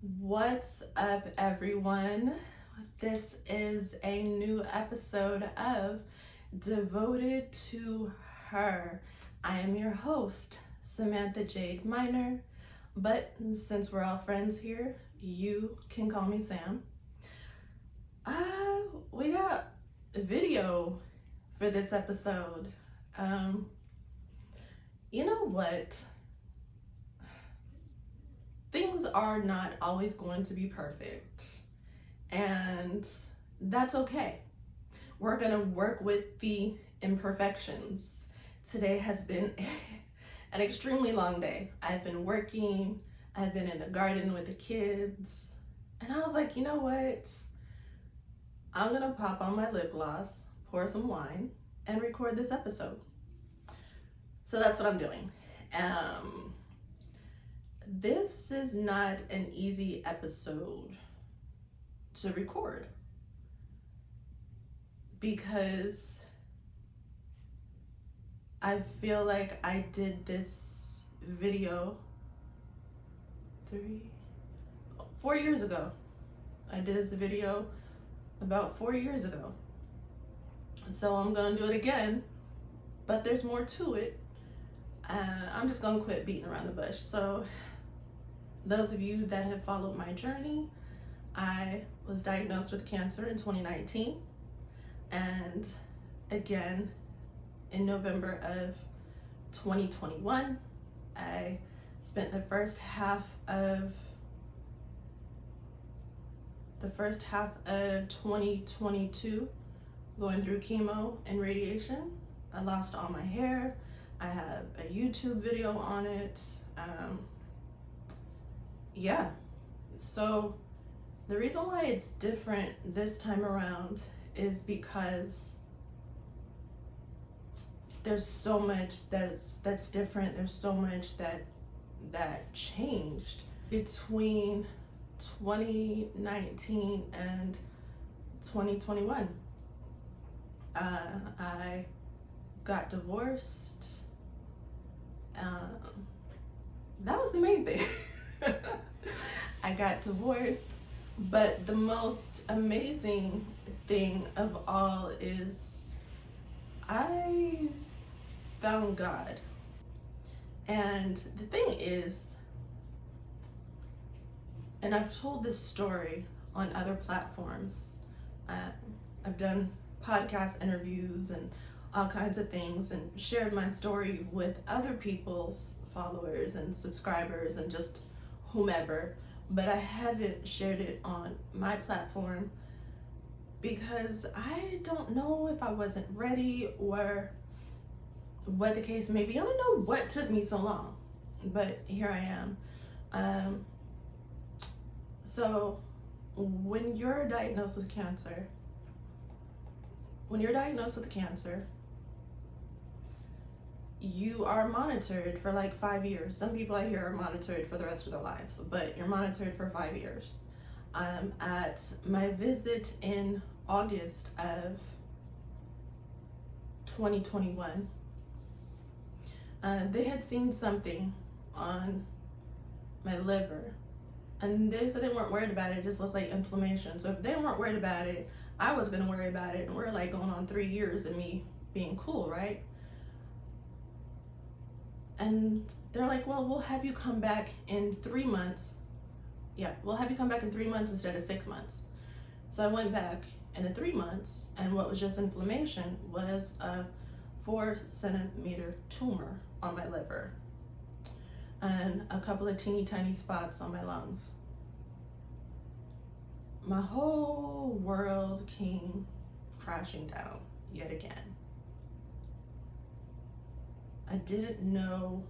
What's up, everyone? This is a new episode of Devoted to Her. I am your host, Samantha Jade Minor, but since we're all friends here, you can call me Sam. We got a video for this episode. You know what? Things are not always going to be perfect, and that's okay. We're gonna work with the imperfections. Today has been an extremely long day. I've been working, I've been in the garden with the kids, and I was like, you know what? I'm gonna pop on my lip gloss, pour some wine, and record this episode. So that's what I'm doing. This is not an easy episode to record because I feel like I did this video 4 years ago. I did this video about 4 years ago. So I'm gonna do it again, but there's more to it. I'm just gonna quit beating around the bush. So those of you that have followed my journey, I was diagnosed with cancer in 2019, and again in November of 2021. I spent the first half of 2022 going through chemo and radiation. I lost all my hair. I have a YouTube video on it. So the reason why it's different this time around is because there's so much that's different. There's so much that changed between 2019 and 2021. I got divorced. That was the main thing. I got divorced, but the most amazing thing of all is I found God. And the thing is, and I've told this story on other platforms. I've done podcast interviews and all kinds of things and shared my story with other people's followers and subscribers and just whomever, but I haven't shared it on my platform because I don't know if I wasn't ready or what the case may be. I don't know what took me so long, but here I am. So when you're diagnosed with cancer, you are monitored for like 5 years. Some people I hear are monitored for the rest of their lives, but you're monitored for 5 years. At my visit in August of 2021, they had seen something on my liver, and they said they weren't worried about it. It just looked like inflammation. So if they weren't worried about it, I was gonna worry about it. And we're like going on 3 years of me being cool, right? And they're like, well, we'll have you come back in 3 months. Yeah, we'll have you come back in 3 months instead of 6 months. So I went back in the 3 months, and what was just inflammation was a 4-centimeter tumor on my liver and a couple of teeny tiny spots on my lungs. My whole world came crashing down yet again. I didn't know.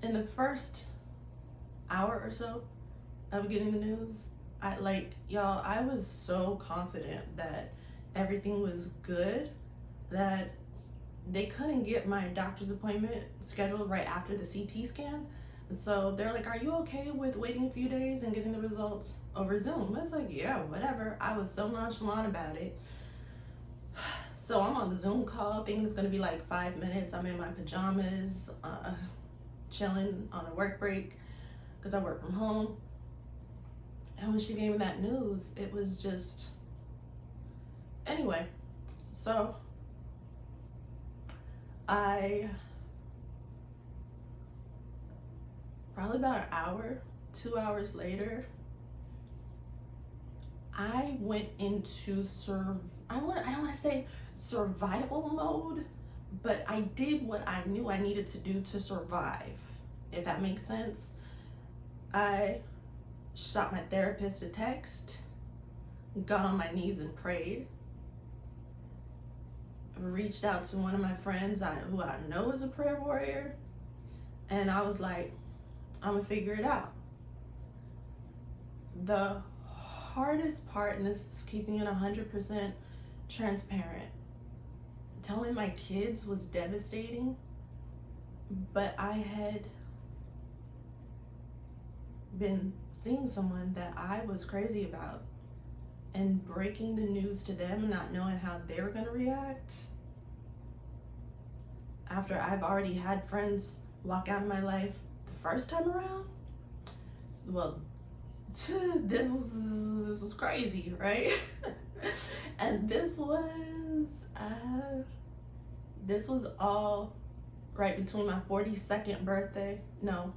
In the first hour or so of getting the news, I was so confident that everything was good that they couldn't get my doctor's appointment scheduled right after the CT scan. So they're like, are you okay with waiting a few days and getting the results over Zoom? I was like, yeah, whatever. I was so nonchalant about it. So I'm on the Zoom call thinking it's gonna be like 5 minutes. I'm in my pajamas, chilling on a work break. because I work from home. And when she gave me that news, it was just, anyway, so I, probably about an hour, 2 hours later, I went into I don't want to say survival mode, but I did what I knew I needed to do to survive, if that makes sense. I shot my therapist a text, got on my knees and prayed, reached out to one of my friends who I know is a prayer warrior, and I was like, I'm gonna figure it out. The hardest part, and this is keeping it 100% transparent, telling my kids was devastating, but I had been seeing someone that I was crazy about, and breaking the news to them, not knowing how they were gonna react, after I've already had friends walk out of my life the first time around. Well, this was crazy, right? And this was all right between my 42nd birthday. No,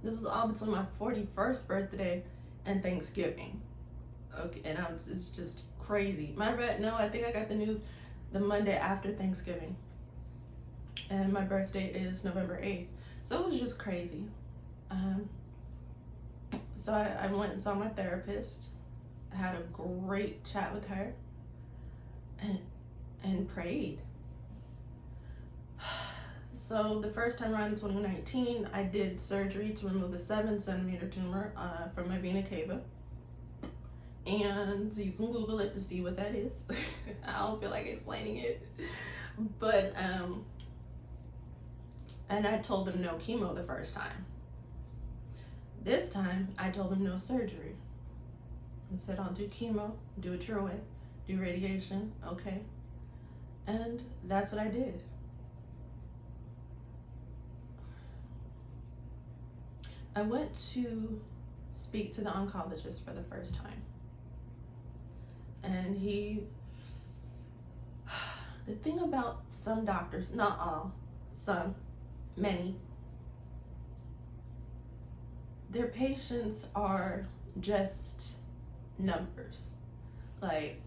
this was all between my 41st birthday and Thanksgiving. Okay, and it's just crazy. Matter of fact, no, I think I got the news the Monday after Thanksgiving, and my birthday is November 8th. So it was just crazy. So I went and saw my therapist. I had a great chat with her, and prayed. So the first time around in 2019, I did surgery to remove a 7-centimeter tumor from my vena cava. And you can Google it to see what that is. I don't feel like explaining it. But, and I told them no chemo the first time. This time, I told them no surgery. I said, I'll do chemo, do it your way, do radiation, okay? And that's what I did. I went to speak to the oncologist for the first time. And the thing about some doctors, not all, some, many, their patients are just numbers, like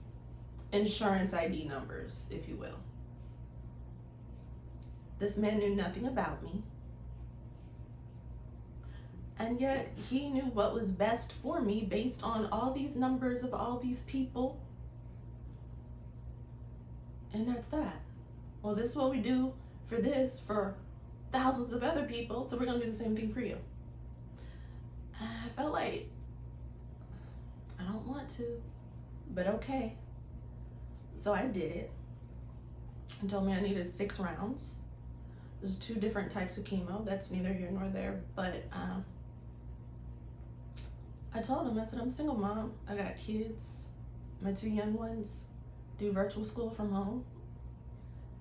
insurance ID numbers, if you will. This man knew nothing about me, and yet he knew what was best for me based on all these numbers of all these people. And that's that. Well, this is what we do for thousands of other people, so we're gonna do the same thing for you. And I felt like, I don't want to, but okay. So I did it. He told me I needed 6 rounds. There's 2 different types of chemo. That's neither here nor there. But I told him, I said, I'm a single mom. I got kids. My 2 young ones do virtual school from home.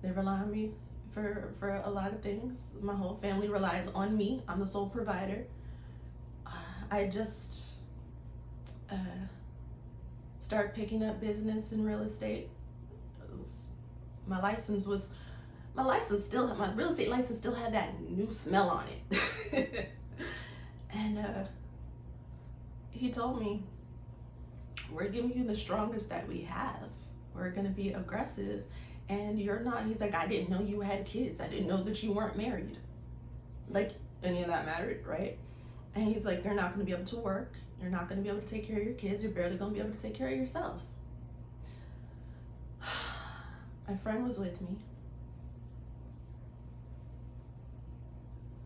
They rely on me for a lot of things. My whole family relies on me. I'm the sole provider. I just started picking up business in real estate. My real estate license still had that new smell on it. And he told me, we're giving you the strongest that we have. We're gonna be aggressive, and you're not, he's like, I didn't know you had kids. I didn't know that you weren't married. Like any of that mattered, right? And he's like, you're not gonna be able to work. You're not gonna be able to take care of your kids. You're barely gonna be able to take care of yourself. My friend was with me.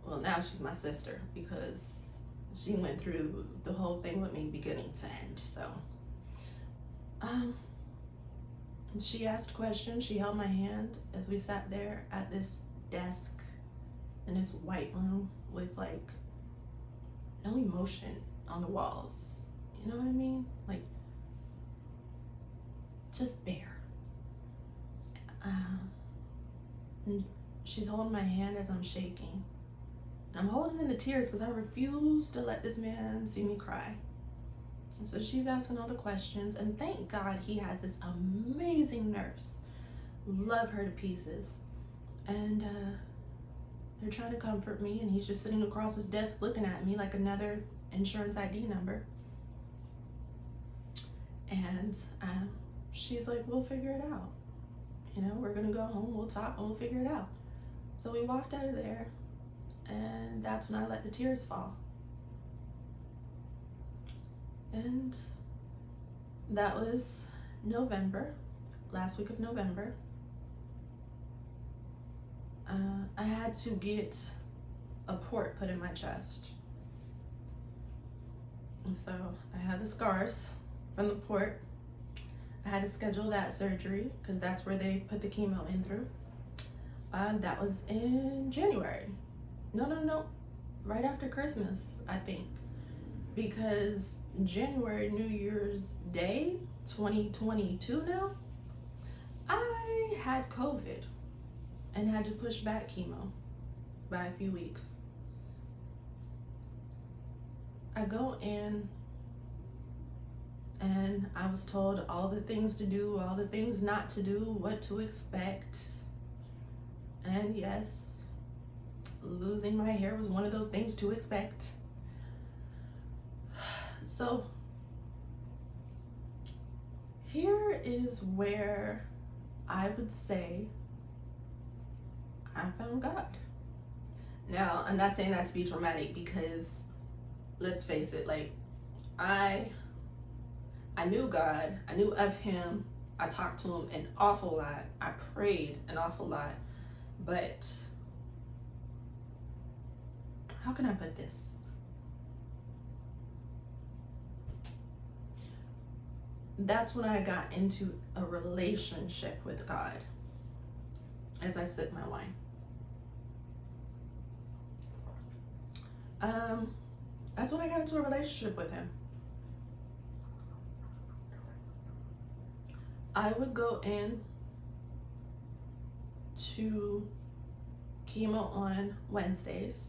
Well, now she's my sister because she went through the whole thing with me beginning to end. So, she asked questions. She held my hand as we sat there at this desk in this white room with like no emotion on the walls. You know what I mean? Like, just bare. And she's holding my hand as I'm shaking. I'm holding in the tears because I refuse to let this man see me cry. And so she's asking all the questions, and thank God he has this amazing nurse. Love her to pieces. And they're trying to comfort me, and he's just sitting across his desk looking at me like another insurance ID number. And she's like, we'll figure it out. You know, we're gonna go home, we'll talk, and we'll figure it out. So we walked out of there, and that's when I let the tears fall. And that was November, last week of November. I had to get a port put in my chest. And so I had the scars from the port. I had to schedule that surgery because that's where they put the chemo in through. That was in January. No. Right after Christmas, I think. Because January, New Year's Day, 2022 now, I had COVID and had to push back chemo by a few weeks. I go in and I was told all the things to do, all the things not to do, what to expect. And yes, losing my hair was one of those things to expect. So here is where I would say I found God. Now, I'm not saying that to be dramatic because let's face it, like I knew God, I knew of him, I talked to him an awful lot, I prayed an awful lot, but how can I put this? That's when I got into a relationship with God as I sip my wine. That's when I got into a relationship with him. I would go in to chemo on Wednesdays.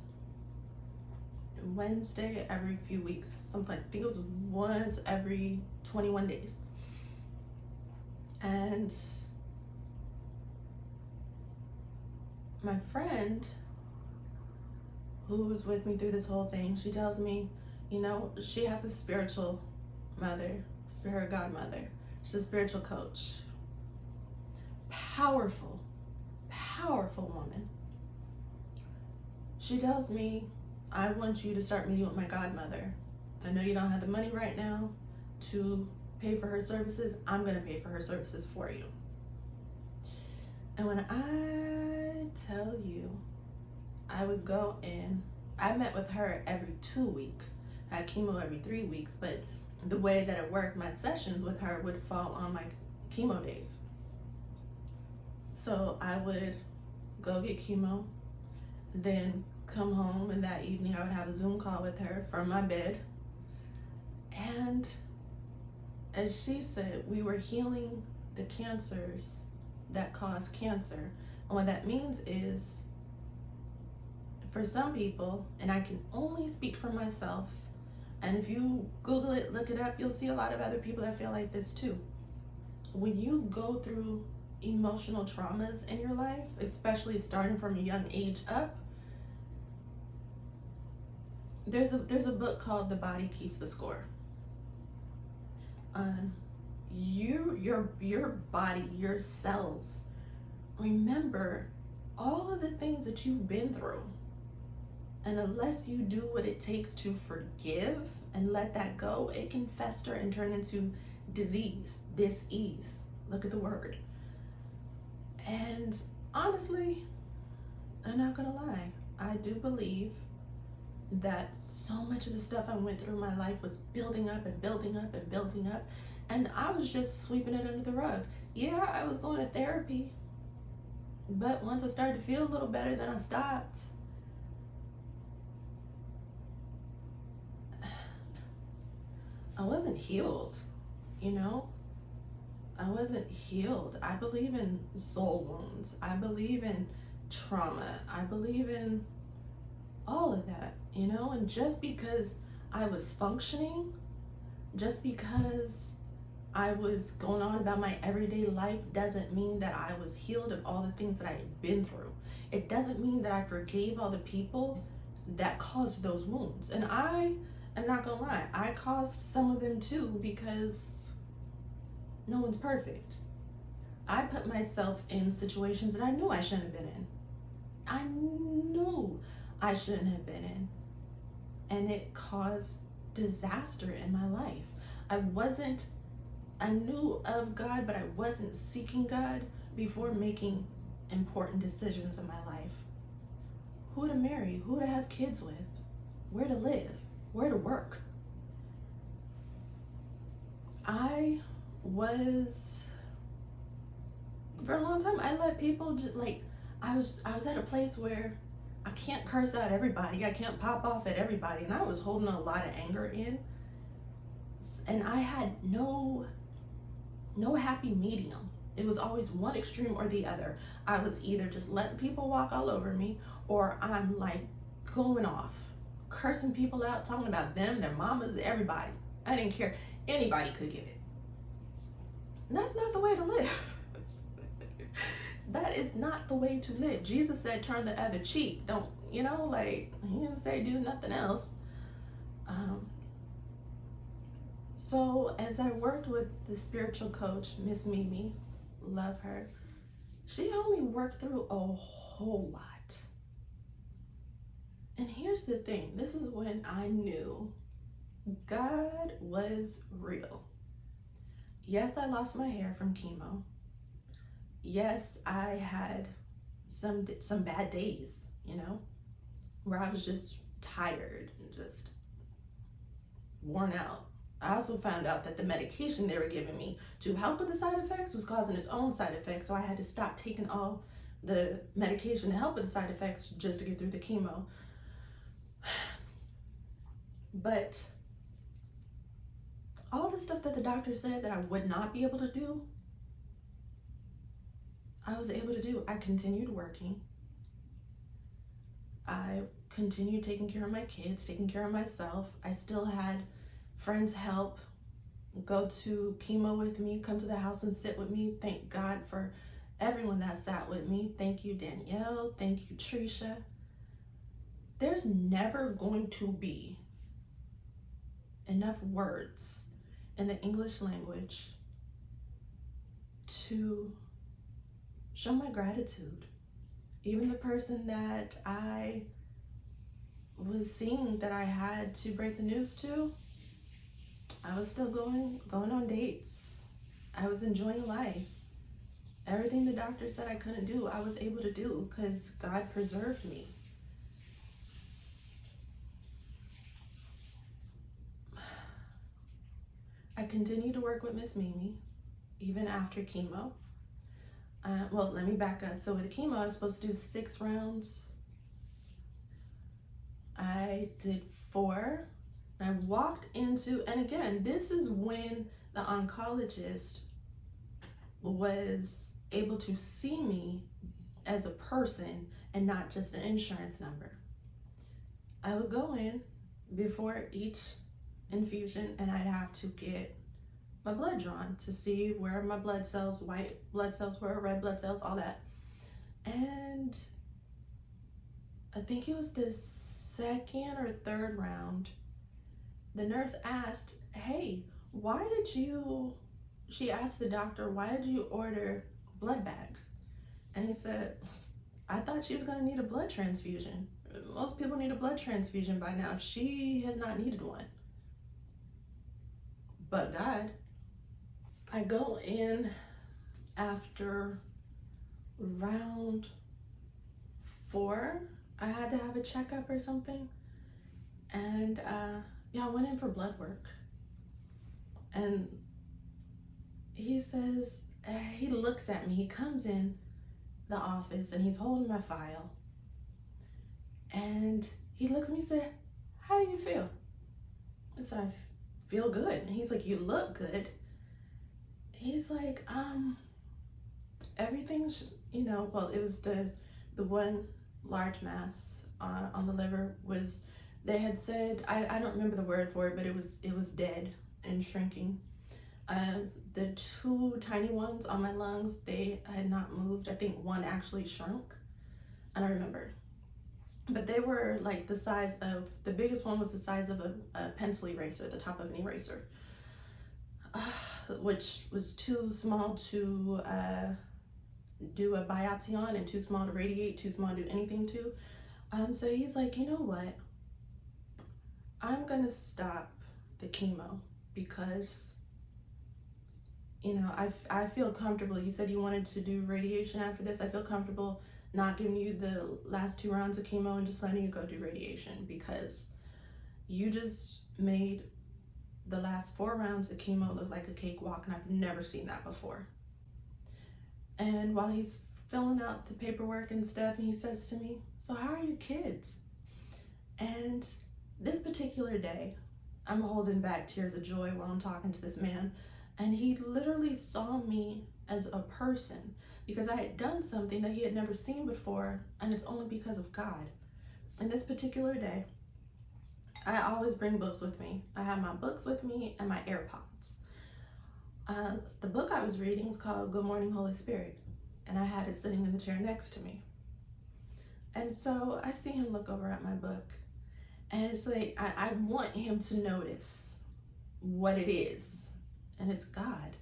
Wednesday every few weeks, something, I think it was once every 21 days. And my friend who was with me through this whole thing, she tells me, you know, she has a spiritual mother, her godmother. She's a spiritual coach. Powerful woman. She tells me, I want you to start meeting with my godmother. I know you don't have the money right now to pay for her services. I'm gonna pay for her services for you. And when I tell you, I would go in, I met with her every 2 weeks. I had chemo every 3 weeks, but the way that it worked, my sessions with her would fall on my chemo days. So I would go get chemo, then come home, and that evening I would have a Zoom call with her from my bed. And as she said, we were healing the cancers that cause cancer. And what that means is, for some people, and I can only speak for myself, and if you Google it, look it up, you'll see a lot of other people that feel like this too. When you go through emotional traumas in your life, especially starting from a young age up, there's a book called The Body Keeps the Score. Your body, your cells, remember all of the things that you've been through. And unless you do what it takes to forgive and let that go, it can fester and turn into disease, dis-ease. Look at the word. And honestly, I'm not gonna lie, I do believe that so much of the stuff I went through in my life was building up and building up and building up, and I was just sweeping it under the rug. Yeah, I was going to therapy, but once I started to feel a little better, then I stopped. I wasn't healed, you know? I wasn't healed. I believe in soul wounds. I believe in trauma. I believe in all of that, you know. And just because I was functioning, just because I was going on about my everyday life, doesn't mean that I was healed of all the things that I had been through. It doesn't mean that I forgave all the people that caused those wounds. And I am not gonna lie, I caused some of them too, because no one's perfect. I put myself in situations that I knew I shouldn't have been in. I knew I shouldn't have been in. And it caused disaster in my life. I knew of God, but I wasn't seeking God before making important decisions in my life. Who to marry, who to have kids with, where to live, where to work. I was, for a long time, I let people just like, I was at a place where I can't curse out everybody. I can't pop off at everybody. And I was holding a lot of anger in. And I had no happy medium. It was always one extreme or the other. I was either just letting people walk all over me, or I'm like going off, cursing people out, talking about them, their mamas, everybody. I didn't care. Anybody could get it. And that's not the way to live. That is not the way to live. Jesus said, turn the other cheek. Don't, you know, like, he didn't say do nothing else. So as I worked with the spiritual coach, Miss Mimi, love her, she helped me work through a whole lot. And here's the thing, this is when I knew God was real. Yes, I lost my hair from chemo. Yes, I had some bad days, you know, where I was just tired and just worn out. I also found out that the medication they were giving me to help with the side effects was causing its own side effects. So I had to stop taking all the medication to help with the side effects just to get through the chemo. But all the stuff that the doctor said that I would not be able to do, I was able to do. I continued working. I continued taking care of my kids, taking care of myself. I still had friends help, go to chemo with me, come to the house and sit with me. Thank God for everyone that sat with me. Thank you, Danielle. Thank you, Trisha. There's never going to be enough words in the English language to show my gratitude. Even the person that I was seeing that I had to break the news to, I was still going on dates. I was enjoying life. Everything the doctor said I couldn't do, I was able to do because God preserved me. I continued to work with Miss Mimi even after chemo. Well, let me back up. So with chemo, I was supposed to do 6 rounds. I did 4. I walked into, and again, this is when the oncologist was able to see me as a person and not just an insurance number. I would go in before each infusion and I'd have to get my blood drawn to see where my blood cells, white blood cells were, red blood cells, all that. And I think it was the 2nd or 3rd round, the nurse asked, hey, she asked the doctor, why did you order blood bags? And he said, I thought she was gonna need a blood transfusion. Most people need a blood transfusion by now. She has not needed one. But God, I go in after round 4, I had to have a checkup or something. And I went in for blood work. And he says, he looks at me, he comes in the office and he's holding my file. And he looks at me and said, how do you feel? I said, I feel good. And he's like, you look good. He's like, everything's just, well, it was the one large mass on the liver was, they had said, I don't remember the word for it, but it was dead and shrinking. The two tiny ones on my lungs, they had not moved. I think one actually shrunk. I don't remember. But they were like the size of, the biggest one was the size of a pencil eraser, the top of an eraser, which was too small to do a biopsy on, and too small to radiate, too small to do anything to. So he's like, you know what? I'm gonna stop the chemo because, you know, I feel comfortable. You said you wanted to do radiation after this. I feel comfortable not giving you the last 2 rounds of chemo and just letting you go do radiation, because you just made the last 4 rounds of chemo look like a cakewalk, and I've never seen that before. And while he's filling out the paperwork and stuff, and he says to me, so how are your kids? And this particular day, I'm holding back tears of joy while I'm talking to this man, and he literally saw me as a person, because I had done something that he had never seen before, and it's only because of God. And this particular day, I always bring books with me. I have my books with me and my AirPods. The book I was reading is called Good Morning, Holy Spirit, and I had it sitting in the chair next to me. And so I see him look over at my book, and it's like, I want him to notice what it is, and it's God.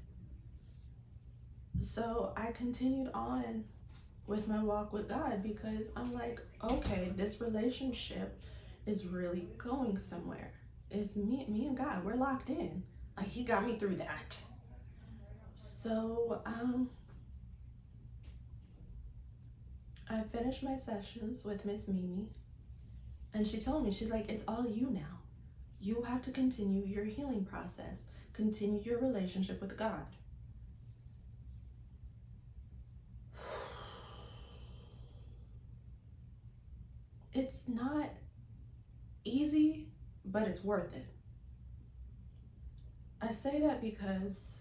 So I continued on with my walk with God, because I'm like, okay, this relationship is really going somewhere. It's me and God, we're locked in. Like, he got me through that. So I finished my sessions with Miss Mimi, and she told me, she's like, it's all you now. You have to continue your healing process, continue your relationship with God. It's not easy, but it's worth it. I say that because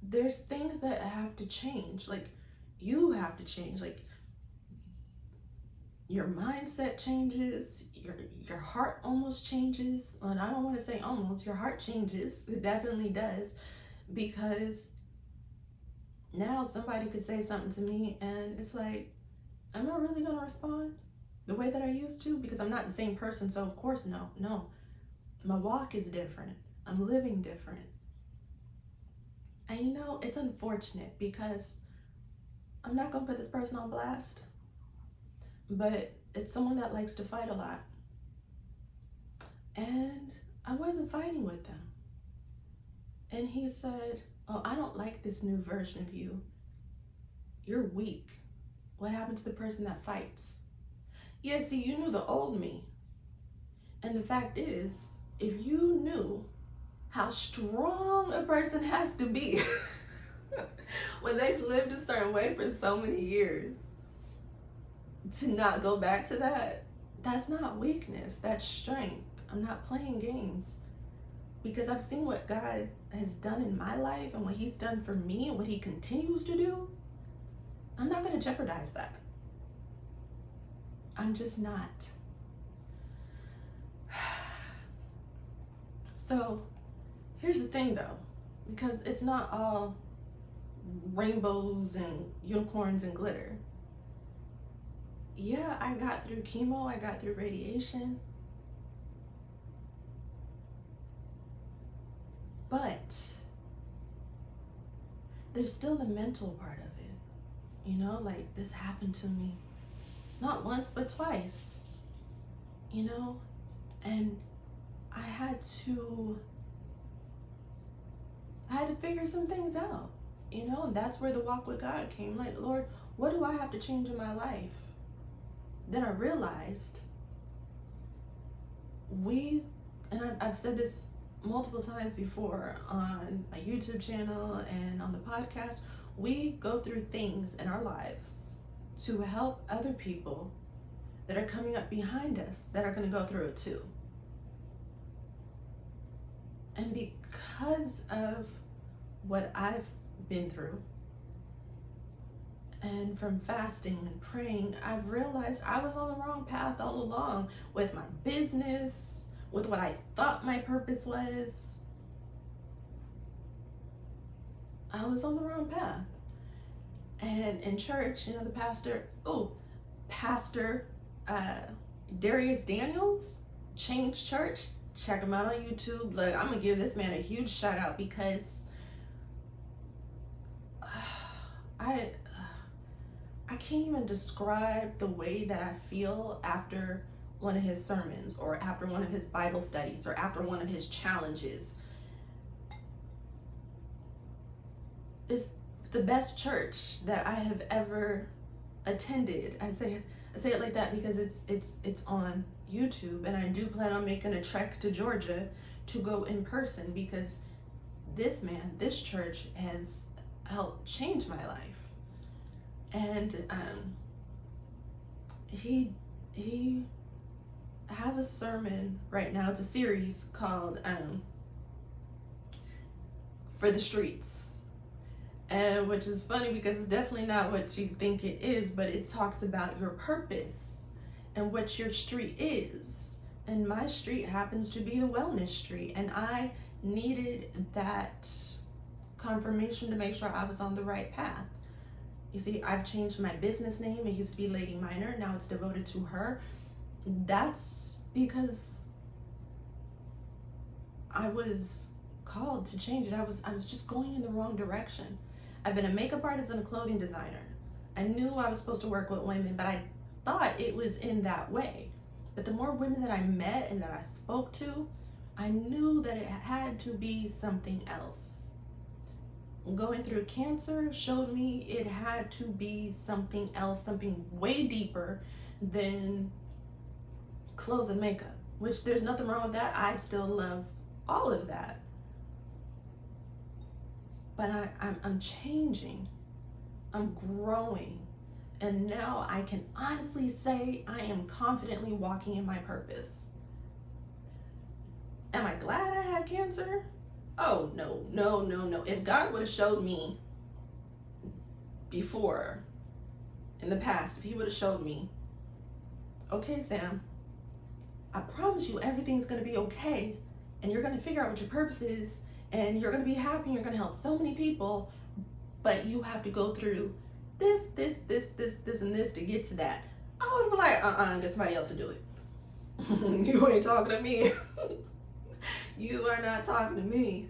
there's things that have to change. Like, you have to change. Like, your mindset changes, your heart almost changes. And I don't want to say almost, your heart changes. It definitely does, because now somebody could say something to me and it's like, am I really gonna respond the way that I used to? Because I'm not the same person, so of course no. My walk is different. I'm living different. And you know, it's unfortunate because I'm not gonna put this person on blast, but it's someone that likes to fight a lot. And I wasn't fighting with them. And he said, oh, I don't like this new version of you. You're weak. What happened to the person that fights? Yeah, see, you knew the old me. And the fact is, if you knew how strong a person has to be when they've lived a certain way for so many years, to not go back to that, that's not weakness, that's strength. I'm not playing games, because I've seen what God has done in my life and what he's done for me and what he continues to do. I'm not going to jeopardize that. I'm just not. So here's the thing though, because it's not all rainbows and unicorns and glitter. Yeah, I got through chemo, I got through radiation, but there's still the mental part of it. You know, like, this happened to me not once but twice, you know, and I had to figure some things out, you know, and that's where the walk with God came. Like, Lord, what do I have to change in my life? Then I realized I've said this multiple times before on my YouTube channel and on the podcast, we go through things in our lives to help other people that are coming up behind us that are going to go through it too. And because of what I've been through And from fasting and praying, I've realized I was on the wrong path all along with my business, with what I thought my purpose was. I was on the wrong path. And in church, the Pastor Darius Daniels, Change Church, check him out on YouTube. Look, I'm gonna give this man a huge shout out because I can't even describe the way that I feel after one of his sermons or after one of his Bible studies or after one of his challenges. It's the best church that I have ever attended. I say it like that because it's on YouTube, and I do plan on making a trek to Georgia to go in person because this church has helped change my life. And he has a sermon right now. It's a series called For the Streets, and which is funny because it's definitely not what you think it is, but it talks about your purpose and what your street is. And my street happens to be the wellness street, and I needed that confirmation to make sure I was on the right path. You see, I've changed my business name. It used to be Lady Minor. Now it's devoted to her. That's because I was called to change it. I was just going in the wrong direction. I've been a makeup artist and a clothing designer. I knew I was supposed to work with women, but I thought it was in that way. But the more women that I met and that I spoke to, I knew that it had to be something else. Going through cancer showed me it had to be something else, something way deeper than clothes and makeup, which there's nothing wrong with that. I still love all of that. But I'm changing, I'm growing, and now I can honestly say I am confidently walking in my purpose. Am I glad I had cancer? Oh, no. If God would have showed me before, in the past, if he would have showed me, okay, Sam, I promise you everything's going to be okay, and you're going to figure out what your purpose is, and you're going to be happy, and you're going to help so many people, but you have to go through this, and this to get to that. I would have been like, get somebody else to do it. You ain't talking to me. You are not talking to me.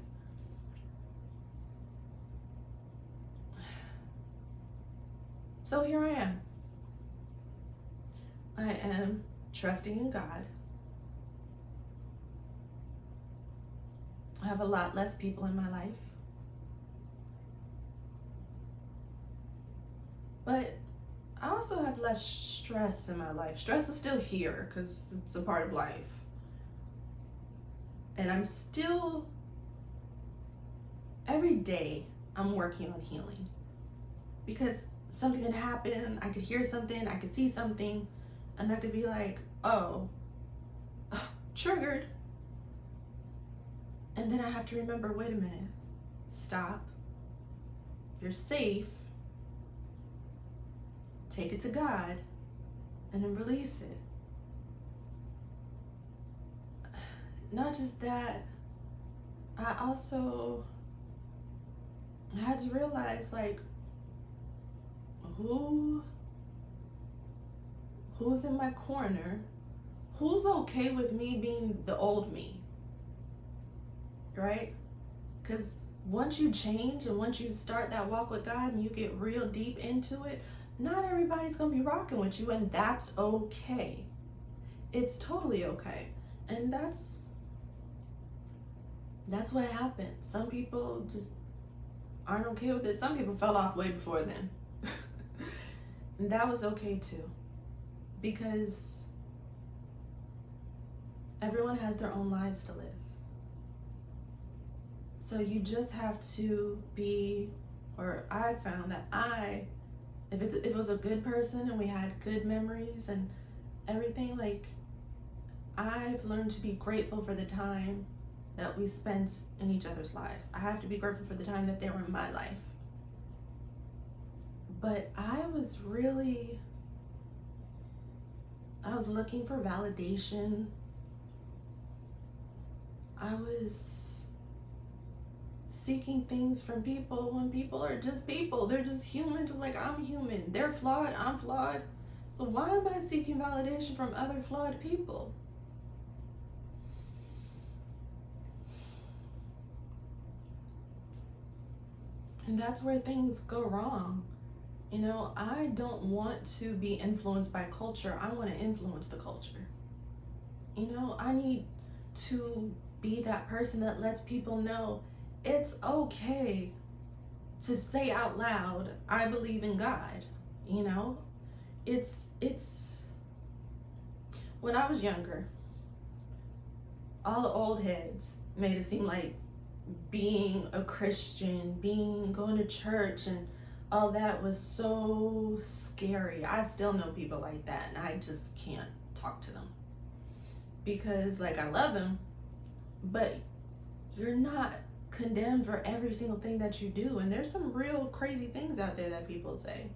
So here I am. I am trusting in God. I have a lot less people in my life. But I also have less stress in my life. Stress is still here because it's a part of life. And I'm still, every day, I'm working on healing. Because something could happen, I could hear something, I could see something, and I could be like, oh, triggered. And then I have to remember, wait a minute, stop. You're safe. Take it to God, and then release it. Not just that, I also had to realize, like, who's in my corner, who's okay with me being the old me, right? Because once you change and once you start that walk with God and you get real deep into it, not everybody's gonna be rocking with you, and that's okay. It's totally okay. And that's what happened. Some people just aren't okay with it. Some people fell off way before then. And that was okay too. Because everyone has their own lives to live. So you just have to be, or I found that if it was a good person and we had good memories and everything, like, I've learned to be grateful for the time that we spent in each other's lives. I have to be grateful for the time that they were in my life. But I was looking for validation. I was seeking things from people when people are just people. They're just human, just like I'm human. They're flawed, I'm flawed. So why am I seeking validation from other flawed people? And that's where things go wrong. You know, I don't want to be influenced by culture. I want to influence the culture. You know, I need to be that person that lets people know it's okay to say out loud, I believe in God. You know, it's when I was younger, all the old heads made it seem like being a Christian, going to church and all that was so scary. I still know people like that and I just can't talk to them. Because like I love them, but you're not condemned for every single thing that you do. And there's some real crazy things out there that people say.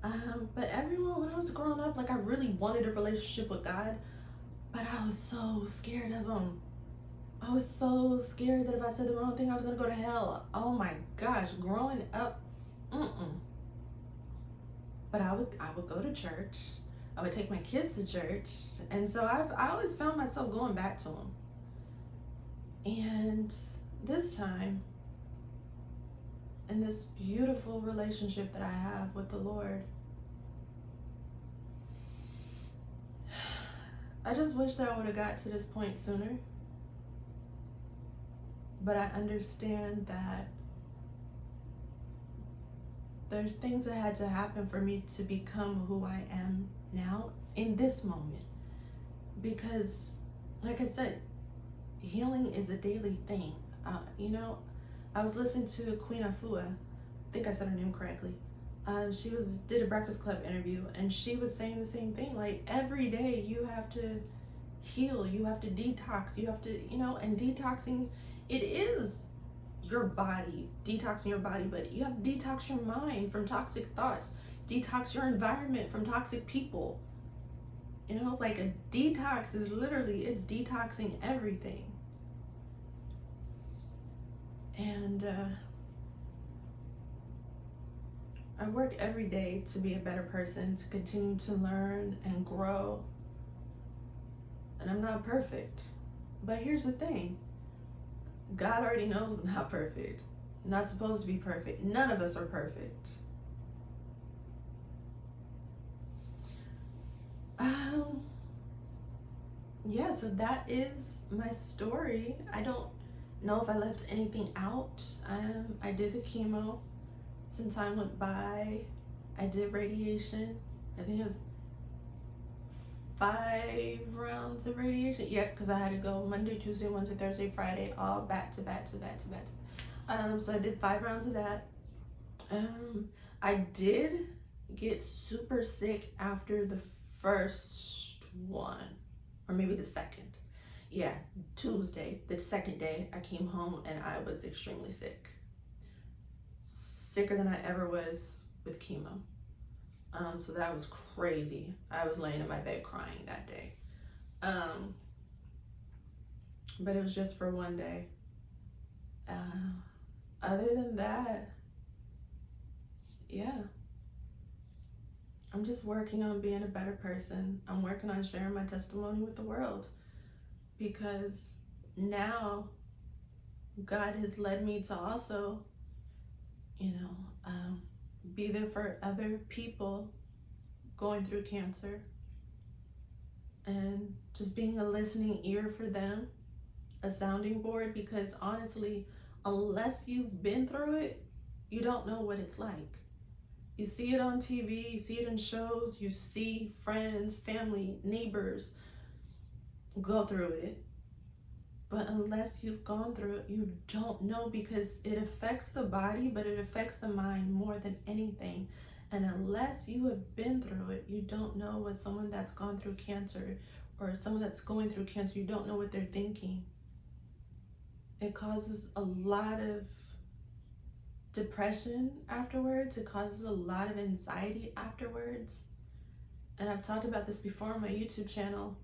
But everyone, when I was growing up, like I really wanted a relationship with God, but I was so scared of him. I was so scared that if I said the wrong thing, I was gonna go to hell. Oh my gosh, growing up, But I would go to church. I would take my kids to church, and so I always found myself going back to him. And this time, in this beautiful relationship that I have with the Lord, I just wish that I would have got to this point sooner. But I understand that there's things that had to happen for me to become who I am now in this moment. Because, like I said, healing is a daily thing. You know, I was listening to Queen Afua, I think I said her name correctly. She did a Breakfast Club interview, and she was saying the same thing. Like, every day you have to heal, you have to detox, you have to, you know, and detoxing, it is your body, detoxing your body, but you have to detox your mind from toxic thoughts, detox your environment from toxic people. You know, like a detox is literally, it's detoxing everything. And I work every day to be a better person, to continue to learn and grow. And I'm not perfect. But here's the thing. God already knows I'm not perfect. I'm not supposed to be perfect. None of us are perfect. Yeah, so that is my story. I don't know if I left anything out. I did the chemo. Some time went by. I did radiation. I think it was 5 rounds of radiation. Yeah, because I had to go Monday, Tuesday, Wednesday, Thursday, Friday, all back to back to back to back. So I did 5 rounds of that. I did get super sick after the first one, or maybe the second. Yeah, Tuesday, the second day, I came home and I was extremely sick. Sicker than I ever was with chemo. So that was crazy. I was laying in my bed crying that day. But it was just for one day. Other than that, yeah. I'm just working on being a better person. I'm working on sharing my testimony with the world. Because now God has led me to also, you know, be there for other people going through cancer, and just being a listening ear for them, a sounding board, because honestly, unless you've been through it, you don't know what it's like. You see it on TV, you see it in shows, you see friends, family, neighbors go through it. But unless you've gone through it, you don't know, because it affects the body, but it affects the mind more than anything. And unless you have been through it, you don't know what someone that's gone through cancer, or someone that's going through cancer, you don't know what they're thinking. It causes a lot of depression afterwards. It causes a lot of anxiety afterwards. And I've talked about this before on my YouTube channel.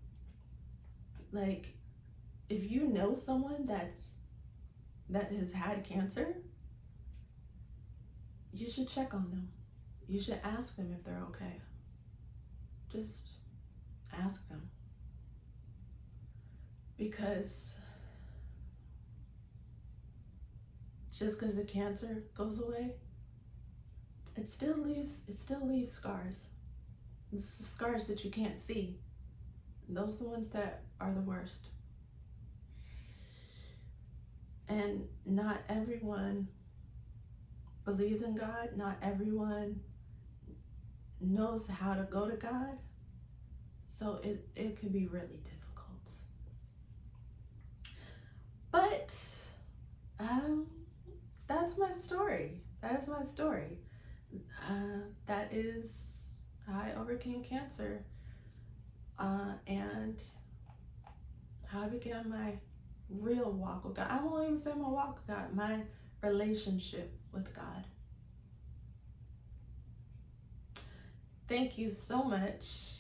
Like, if you know someone that has had cancer, you should check on them. You should ask them if they're okay. Just ask them. Because just because the cancer goes away, it still leaves scars. It's the scars that you can't see. Those are the ones that are the worst. And not everyone believes in God. Not everyone knows how to go to God. So it can be really difficult. But that's my story. That is my story. That is how I overcame cancer. And how I began my real walk with God. I won't even say my walk with God, my relationship with God. Thank you so much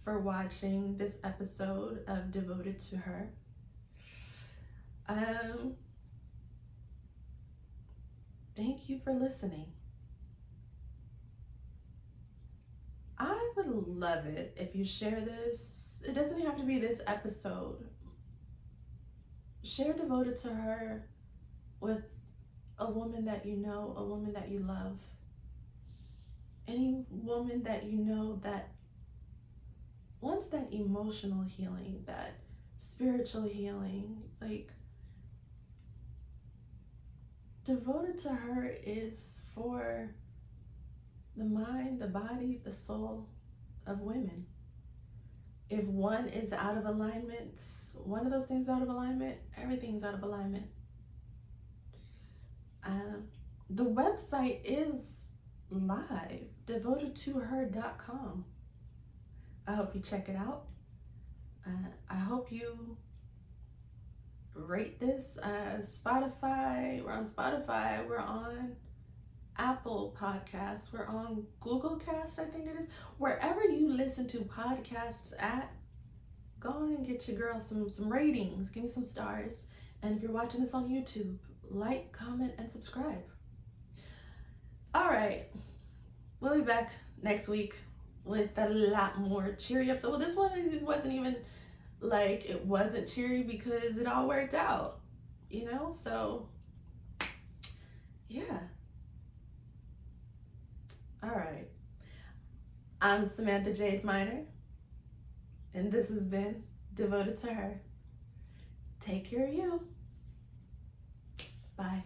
for watching this episode of Devoted to Her. Thank you for listening. I would love it if you share this. It doesn't have to be this episode. Share Devoted to Her with a woman that you know, a woman that you love. Any woman that you know that wants that emotional healing, that spiritual healing. Like, Devoted to Her is for the mind, the body, the soul of women. If one is out of alignment, one of those things out of alignment, everything's out of alignment. The website is live, devotedtoher.com. I hope you check it out. I hope you rate this. Spotify, we're on Spotify, we're on Apple Podcasts, we're on Google Cast, I think it is. Wherever you listen to podcasts at, go on and get your girl some ratings, give me some stars. And if you're watching this on YouTube, like, comment, and subscribe. All right, we'll be back next week with a lot more cheery episode. Well, this one, it wasn't even like, it wasn't cheery because it all worked out, you know? So, yeah. All right. I'm Samantha Jade Minor, and this has been Devoted to Her. Take care of you. Bye.